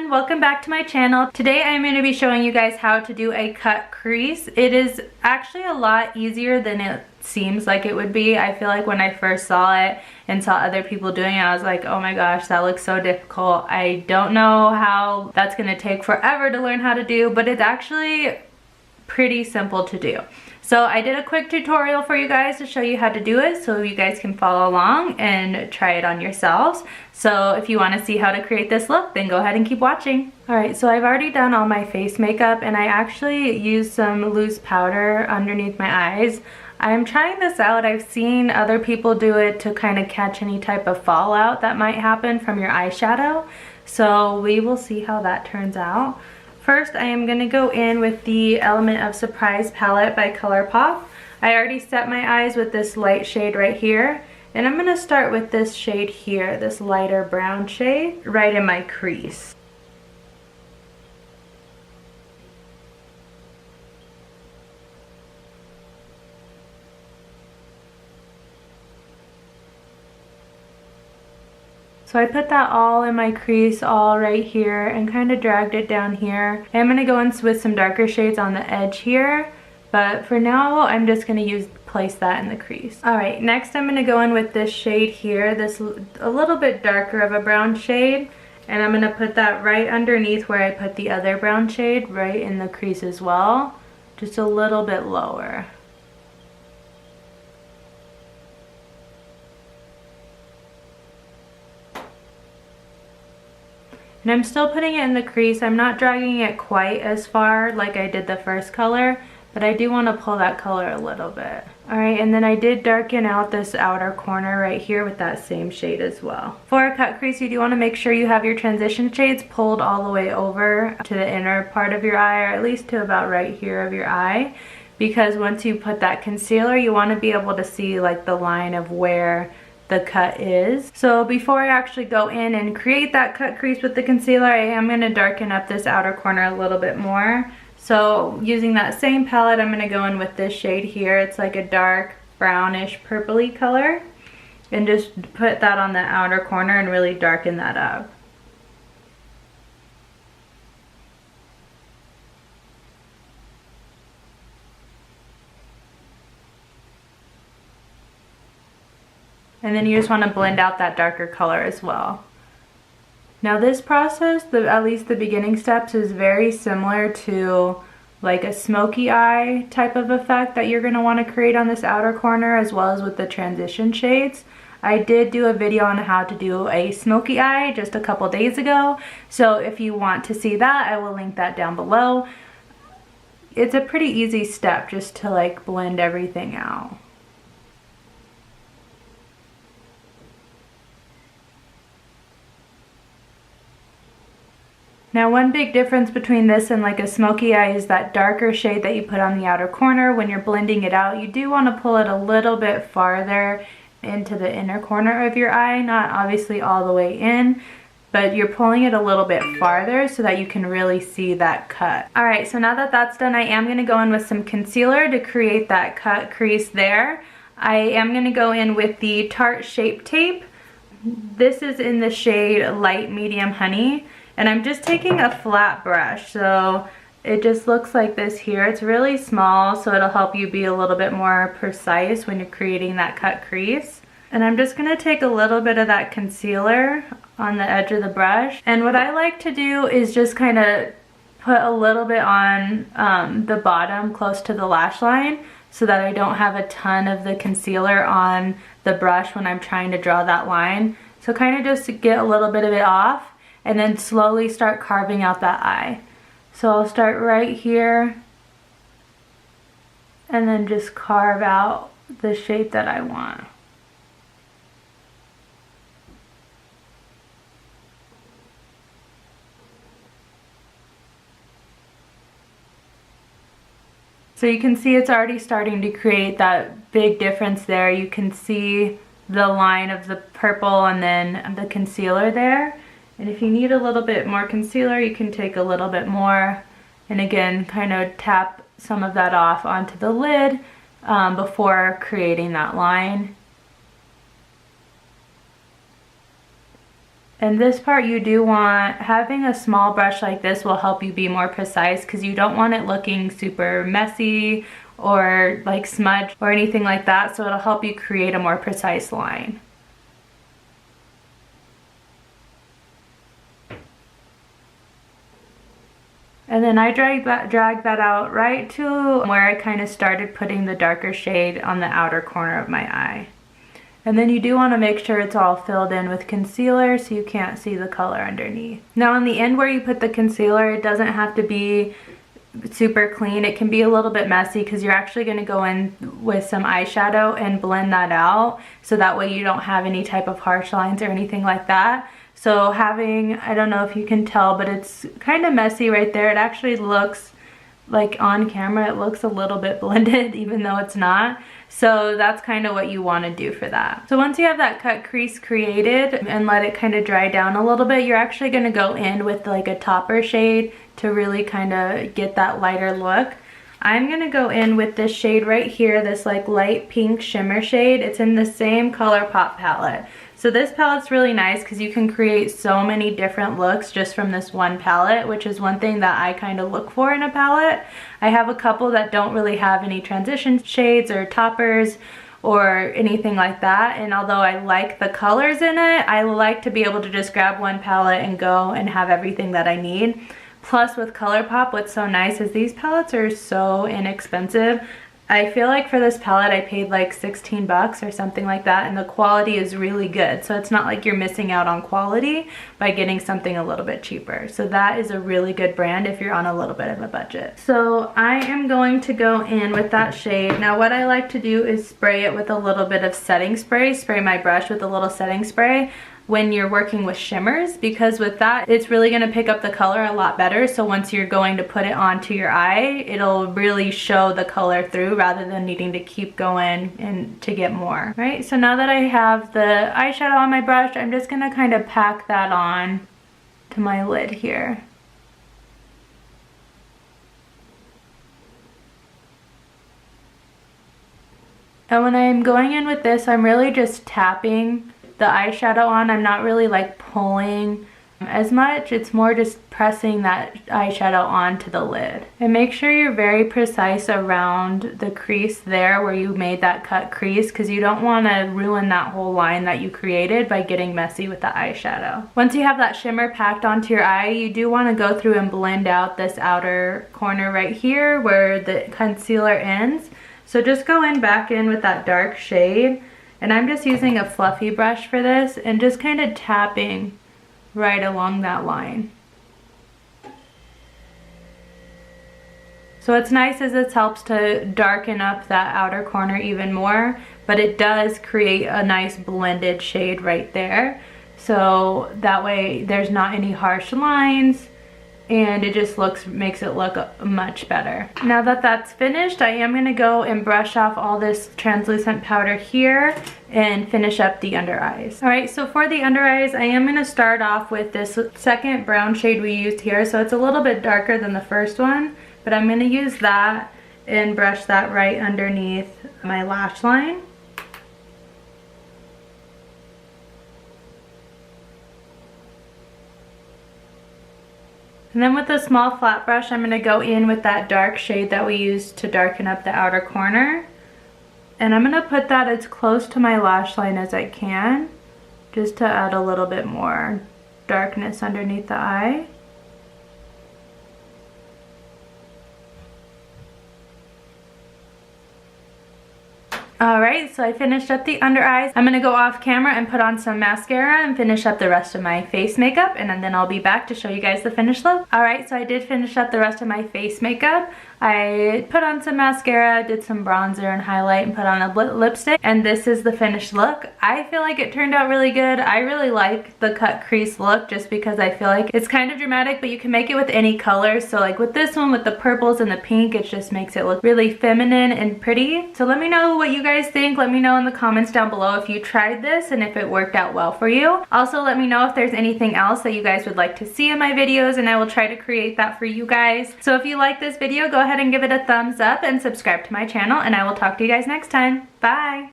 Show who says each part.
Speaker 1: everyone, welcome back to my channel. Today I'm going to be showing you guys how to do a cut crease. It is actually a lot easier than it seems like it would be. I feel like when I first saw it and saw other people doing it, I was like, oh my gosh, that looks so difficult. I don't know how that's going to take forever to learn how to do, but it's actually pretty simple to do. So I did a quick tutorial for you guys to show you how to do it so you guys can follow along and try it on yourselves. So if you want to see how to create this look, then go ahead and keep watching. Alright, so I've already done all my face makeup and I actually used some loose powder underneath my eyes. I'm trying this out. I've seen other people do it to kind of catch any type of fallout that might happen from your eyeshadow. So we will see how that turns out. First, I am going to go in with the Element of Surprise palette by ColourPop. I already set my eyes with this light shade right here. And I'm going to start with this shade here, this lighter brown shade, right in my crease. So I put that all in my crease, all right here, and kind of dragged it down here. I'm going to go in with some darker shades on the edge here, but for now I'm just going to place that in the crease. Alright, next I'm going to go in with this shade here, this a little bit darker of a brown shade, and I'm going to put that right underneath where I put the other brown shade, right in the crease as well, just a little bit lower. And I'm still putting it in the crease. I'm not dragging it quite as far like I did the first color, but I do want to pull that color a little bit. Alright, and then I did darken out this outer corner right here with that same shade as well. For a cut crease, you do want to make sure you have your transition shades pulled all the way over to the inner part of your eye, or at least to about right here of your eye, because once you put that concealer, you want to be able to see like the line of where the cut is. So before I actually go in and create that cut crease with the concealer, I am going to darken up this outer corner a little bit more. So using that same palette, I'm going to go in with this shade here. It's like a dark brownish purpley color, and just put that on the outer corner and really darken that up. And then you just want to blend out that darker color as well. Now this process, at least the beginning steps, is very similar to like a smoky eye type of effect that you're going to want to create on this outer corner, as well as with the transition shades. I did do a video on how to do a smoky eye just a couple days ago, so if you want to see that, I will link that down below. It's a pretty easy step just to like blend everything out. Now one big difference between this and like a smoky eye is that darker shade that you put on the outer corner. When you're blending it out, you do want to pull it a little bit farther into the inner corner of your eye, not obviously all the way in, but you're pulling it a little bit farther so that you can really see that cut. Alright, so now that that's done, I am going to go in with some concealer to create that cut crease there. I am going to go in with the Tarte Shape Tape. This is in the shade Light Medium Honey. And I'm just taking a flat brush, so it just looks like this here. It's really small, so it'll help you be a little bit more precise when you're creating that cut crease. And I'm just going to take a little bit of that concealer on the edge of the brush. And what I like to do is just kind of put a little bit on the bottom close to the lash line, so that I don't have a ton of the concealer on the brush when I'm trying to draw that line. So kind of just to get a little bit of it off, and then slowly start carving out that eye. So I'll start right here and then just carve out the shape that I want. So you can see it's already starting to create that big difference there. You can see the line of the purple and then the concealer there. And if you need a little bit more concealer, you can take a little bit more, and again kind of tap some of that off onto the lid before creating that line. And this part you do want, having a small brush like this will help you be more precise because you don't want it looking super messy or like smudged or anything like that, so it'll help you create a more precise line. And then I drag that out right to where I kind of started putting the darker shade on the outer corner of my eye. And then you do want to make sure it's all filled in with concealer so you can't see the color underneath. Now on the end where you put the concealer, it doesn't have to be super clean. It can be a little bit messy because you're actually going to go in with some eyeshadow and blend that out so that way you don't have any type of harsh lines or anything like that. So having, I don't know if you can tell, but it's kind of messy right there. It actually looks like on camera, it looks a little bit blended even though it's not. So that's kind of what you want to do for that. So once you have that cut crease created and let it kind of dry down a little bit, you're actually going to go in with like a topper shade to really kind of get that lighter look. I'm going to go in with this shade right here, this like light pink shimmer shade. It's in the same ColourPop palette. So this palette's really nice because you can create so many different looks just from this one palette, which is one thing that I kind of look for in a palette. I have a couple that don't really have any transition shades or toppers or anything like that, and although I like the colors in it, I like to be able to just grab one palette and go and have everything that I need. Plus with ColourPop, what's so nice is these palettes are so inexpensive. I feel like for this palette I paid like 16 bucks or something like that, and the quality is really good. So it's not like you're missing out on quality by getting something a little bit cheaper. So that is a really good brand if you're on a little bit of a budget. So I am going to go in with that shade. Now what I like to do is spray it with a little bit of setting spray, spray my brush with a little setting spray when you're working with shimmers, because with that it's really going to pick up the color a lot better. So once you're going to put it onto your eye, it'll really show the color through rather than needing to keep going and to get more. Right, so now that I have the eyeshadow on my brush, I'm just going to kind of pack that on to my lid here. And when I'm going in with this, I'm really just tapping the eyeshadow on. I'm not really like pulling as much. It's more just pressing that eyeshadow onto the lid. And make sure you're very precise around the crease there where you made that cut crease, because you don't want to ruin that whole line that you created by getting messy with the eyeshadow. Once you have that shimmer packed onto your eye, you do want to go through and blend out this outer corner right here where the concealer ends. So just go in back in with that dark shade. And I'm just using a fluffy brush for this and just kind of tapping right along that line. So what's nice is it helps to darken up that outer corner even more, but it does create a nice blended shade right there. So that way there's not any harsh lines, and it just makes it look much better. Now that that's finished, I am gonna go and brush off all this translucent powder here and finish up the under eyes. All right, so for the under eyes, I am gonna start off with this second brown shade we used here. So it's a little bit darker than the first one, but I'm gonna use that and brush that right underneath my lash line. And then with a small flat brush, I'm going to go in with that dark shade that we used to darken up the outer corner. And I'm going to put that as close to my lash line as I can, just to add a little bit more darkness underneath the eye. Alright, so I finished up the under eyes. I'm going to go off camera and put on some mascara and finish up the rest of my face makeup, and then I'll be back to show you guys the finished look. Alright, so I did finish up the rest of my face makeup. I put on some mascara, did some bronzer and highlight, and put on a lipstick, and this is the finished look. I feel like it turned out really good. I really like the cut crease look just because I feel like it's kind of dramatic, but you can make it with any colors. So like with this one, with the purples and the pink, it just makes it look really feminine and pretty. So let me know what you guys think. Let me know in the comments down below if you tried this and if it worked out well for you. Also, let me know if there's anything else that you guys would like to see in my videos, and I will try to create that for you guys. So if you like this video, go ahead and give it a thumbs up and subscribe to my channel, and I will talk to you guys next time. Bye!